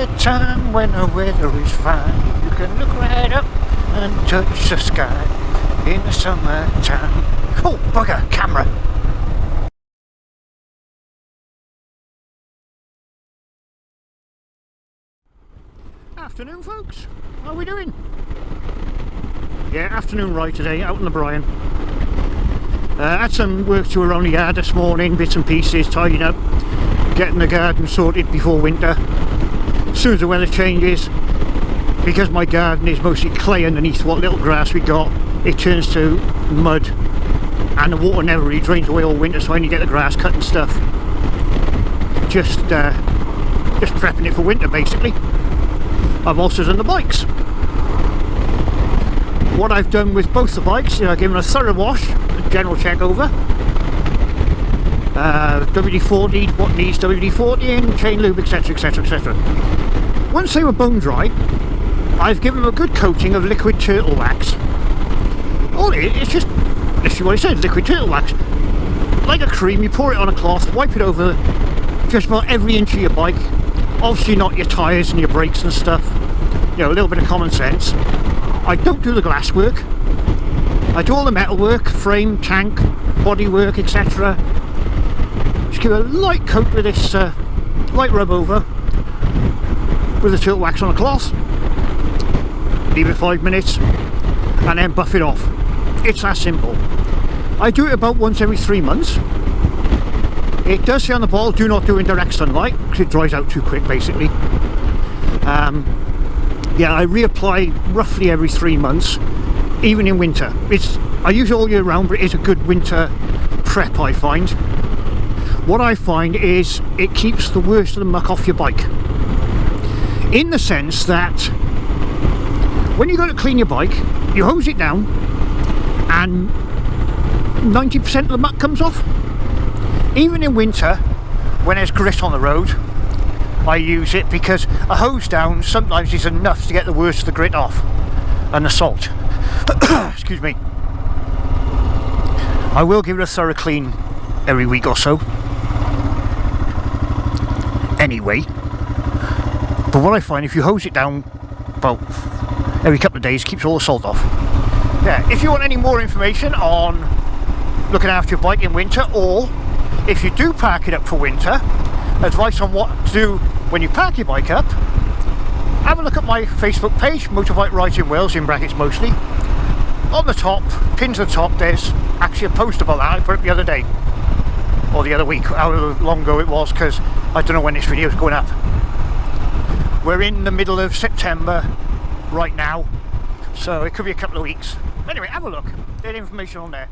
summertime when the weather is fine. You can look right up and touch the sky in the summertime. Oh, bugger, camera. Afternoon, folks. How are we doing? Yeah, afternoon ride today, out in the Bryan. Had some work to around the yard this morning, bits and pieces, tidying up, getting the garden sorted before winter. As soon as the weather changes, because my garden is mostly clay underneath what little grass we got, it turns to mud and the water never really drains away all winter, so I need to get the grass cut and stuff. Just prepping it for winter basically. I've also done the bikes. What I've done with both the bikes is I've given a thorough wash, a general check over. WD-40, what needs WD-40 in, chain lube, etc, etc, etc. Once they were bone dry, I've given them a good coating of liquid turtle wax. All it is, it's just literally what it said, liquid turtle wax. Like a cream, you pour it on a cloth, wipe it over just about every inch of your bike. Obviously not your tyres and your brakes and stuff. You know, a little bit of common sense. I don't do the glass work. I do all the metal work, frame, tank, body work, etc. Just give a light coat with this light rub over with the turtle wax on a cloth. Leave it 5 minutes and then buff it off. It's that simple. I do it about once every 3 months. It does say on the bottle, do not do in direct sunlight because it dries out too quick basically. Yeah, I reapply roughly every 3 months, even in winter. I use it all year round, but it is a good winter prep, I find. What I find is it keeps the worst of the muck off your bike. In the sense that when you go to clean your bike, you hose it down and 90% of the muck comes off. Even in winter, when there's grit on the road, I use it because a hose down sometimes is enough to get the worst of the grit off and the salt. Excuse me. I will give it a thorough clean every week or so anyway, but what I find, if you hose it down about every couple of days, keeps all the salt off. Yeah, if you want any more information on looking after your bike in winter, or if you do park it up for winter, advice on what to do when you park your bike up, have a look at my Facebook page, Motorbike Rides in Wales, in brackets mostly. On the top, pinned to the top, there's actually a post about that. I put it the other day, or the other week, however long ago it was, because I don't know when this video is going up. We're in the middle of September right now, so it could be a couple of weeks. Anyway, have a look, there's information on there.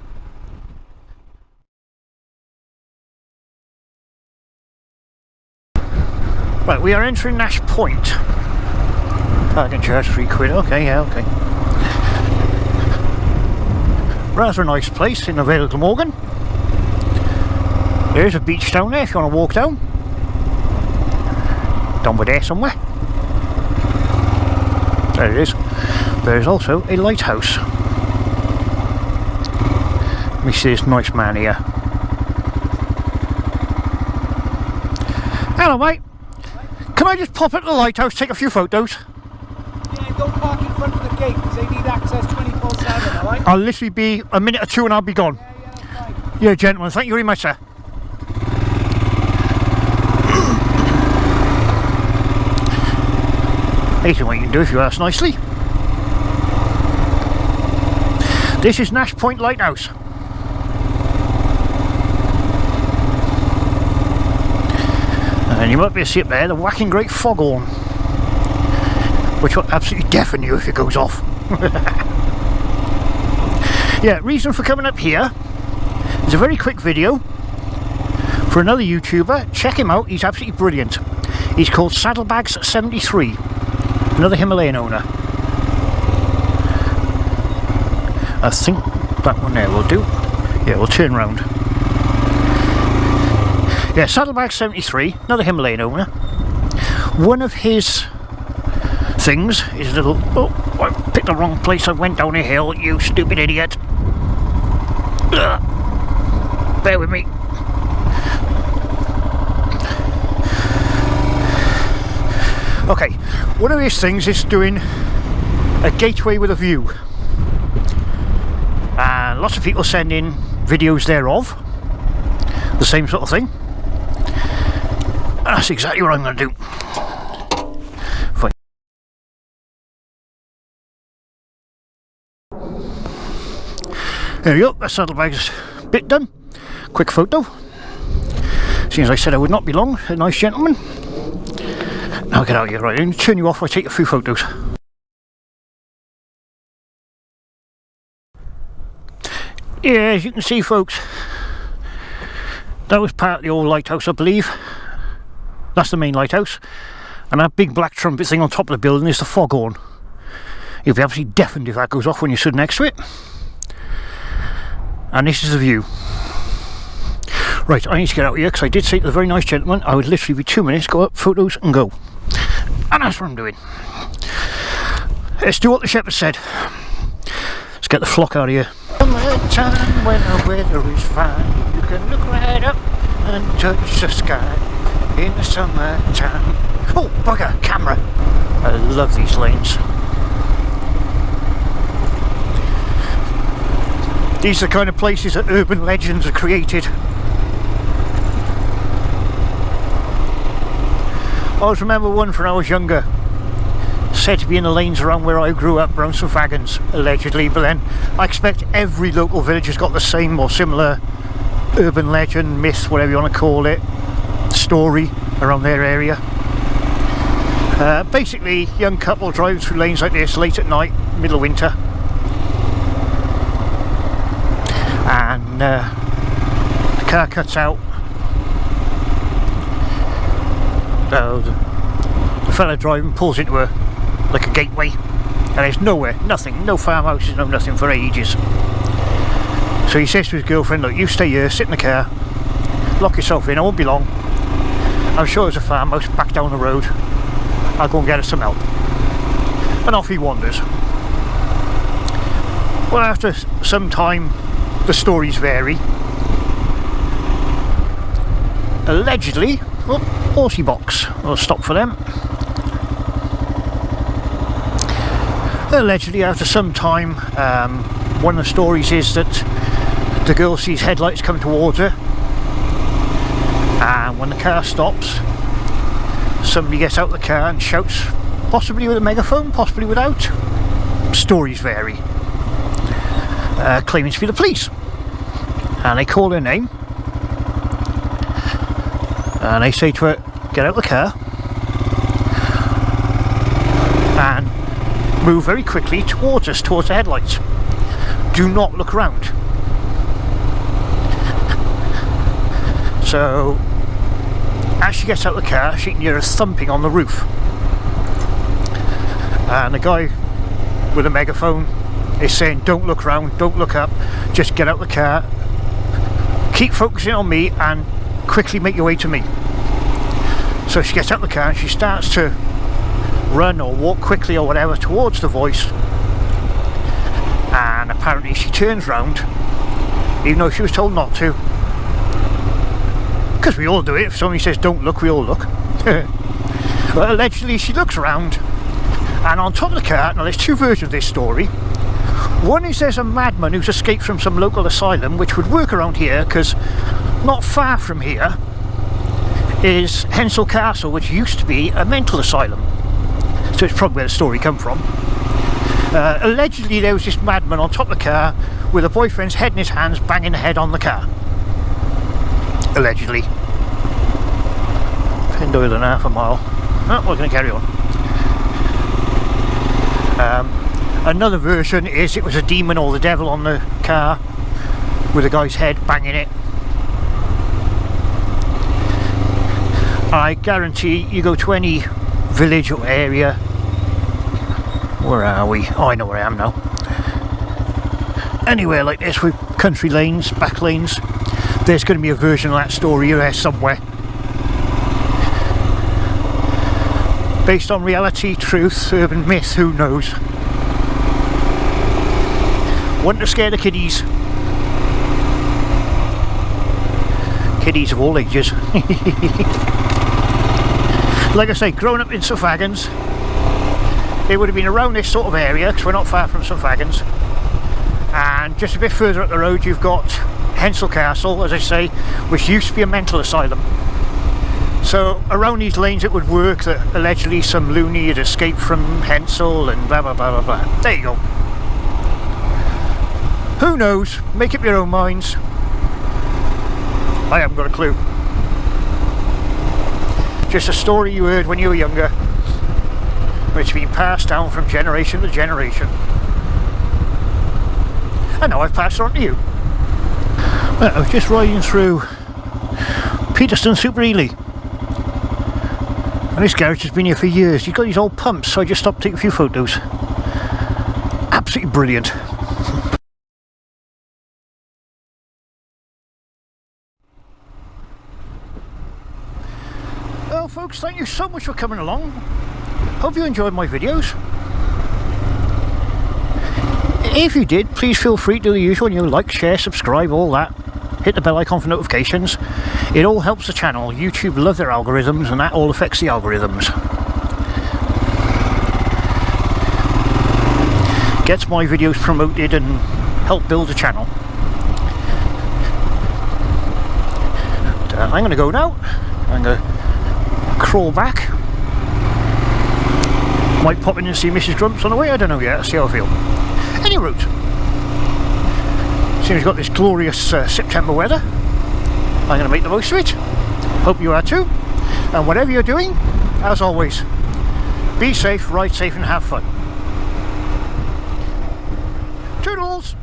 Right, we are entering Nash Point. Parking charge £3, okay, yeah, okay. Rather a nice place in the Vale of Glamorgan. There's a beach down there if you want to walk down. Down by there somewhere. There it is. There's also a lighthouse. Let me see this nice man here. Hello, mate. Can I just pop at the lighthouse, take a few photos? Yeah, don't park in front of the gate because they need access 24/7, alright? I'll literally be a minute or two and I'll be gone. Yeah, that's fine. Yeah, gentlemen, thank you very much, sir. Here's what you can do if you ask nicely. This is Nash Point Lighthouse. And you might be able to see up there the whacking great foghorn, which will absolutely deafen you if it goes off. Yeah, reason for coming up here is a very quick video for another YouTuber. Check him out, he's absolutely brilliant. He's called Saddlebags73, another Himalayan owner. I think that one there will do. Yeah, we'll turn round. Yeah, Saddlebags73, another Himalayan owner. One of his things is a little... Oh, I picked the wrong place. I went down a hill, you stupid idiot. Ugh. Bear with me. Okay, one of these things is doing a gateway with a view, and lots of people send in videos thereof, the same sort of thing. That's exactly what I'm going to do. Fine. There we go, the saddlebag's bit done. Quick photo. Seeing as I said I would not be long, a nice gentleman. Now get out of here, right, I'm going to turn you off while I take a few photos. Yeah, as you can see folks, that was part of the old lighthouse I believe. That's the main lighthouse. And that big black trumpet thing on top of the building is the foghorn. You'll be absolutely deafened if that goes off when you stood next to it. And this is the view. Right, I need to get out of here because I did say to the very nice gentleman I would literally be 2 minutes, go up, photos and go. And that's what I'm doing. Let's do what the shepherd said. Let's get the flock out of here. Summertime when the weather is fine, you can look right up and touch the sky in the summertime. Oh bugger, camera. I love these lanes. These are the kind of places that urban legends are created. I always remember one from when I was younger, said to be in the lanes around where I grew up, around St Fagans, allegedly, but then I expect every local village has got the same or similar urban legend, myth, whatever you want to call it, story around their area. Basically, young couple driving through lanes like this late at night, middle of winter, and the car cuts out. So the fella driving pulls into like a gateway, and there's nowhere, nothing, no farmhouses, no nothing for ages. So he says to his girlfriend, look, you stay here, sit in the car, lock yourself in, I won't be long. I'm sure there's a farmhouse back down the road. I'll go and get us some help. And off he wanders. Well, after some time, the stories vary. Allegedly, oh, horsey box, we'll stop for them. Allegedly, after some time, one of the stories is that the girl sees headlights come towards her, and when the car stops, somebody gets out of the car and shouts, possibly with a megaphone, possibly without. Stories vary. Claiming to be the police, and they call her name, and they say to her, get out of the car and move very quickly towards us, towards the headlights. Do not look round. So as she gets out of the car, she can hear a thumping on the roof, and the guy with a megaphone is saying, don't look round, don't look up, just get out of the car, keep focusing on me and quickly make your way to me. So she gets out of the car and she starts to run or walk quickly or whatever towards the voice, and apparently she turns round even though she was told not to, because we all do it. If somebody says don't look, we all look. But allegedly she looks around, and on top of the car, now there's two versions of this story. One is there's a madman who's escaped from some local asylum, which would work around here because not far from here is Hensel Castle, which used to be a mental asylum. So it's probably where the story come from. Allegedly there was this madman on top of the car with a boyfriend's head in his hands, banging the head on the car. Allegedly. Pinned over than half a mile. Oh, we're going to carry on. Another version is it was a demon or the devil on the car with a guy's head banging it. I guarantee you go to any village or area. Where are we? Oh, I know where I am now. Anywhere like this with country lanes, back lanes, there's going to be a version of that story there somewhere. Based on reality, truth, urban myth, who knows? One to scare the kiddies. Kiddies of all ages. Like I say, growing up in St Fagans, it would have been around this sort of area, because we're not far from St Fagans. And just a bit further up the road you've got Hensel Castle, as I say, which used to be a mental asylum. So around these lanes it would work that allegedly some loony had escaped from Hensel and blah blah blah blah blah. There you go. Who knows? Make up your own minds. I haven't got a clue. Just a story you heard when you were younger, which has been passed down from generation to generation. And now I've passed it on to you. Well, I was just riding through Peterston Super Ely. And this garage has been here for years. He's got these old pumps, so I just stopped to take a few photos. Absolutely brilliant. Well folks, thank you so much for coming along. Hope you enjoyed my videos. If you did, please feel free to do the usual, like, share, subscribe, all that. Hit the bell icon for notifications. It all helps the channel. YouTube love their algorithms, and that all affects the algorithms. Gets my videos promoted and help build the channel. I'm going to go now. I'm going to crawl back. Might pop in and see Mrs. Grumps on the way, I don't know yet, see how I feel. Any route. Seems we've got this glorious September weather. I'm going to make the most of it. Hope you are too. And whatever you're doing, as always, be safe, ride safe and have fun. Toodles!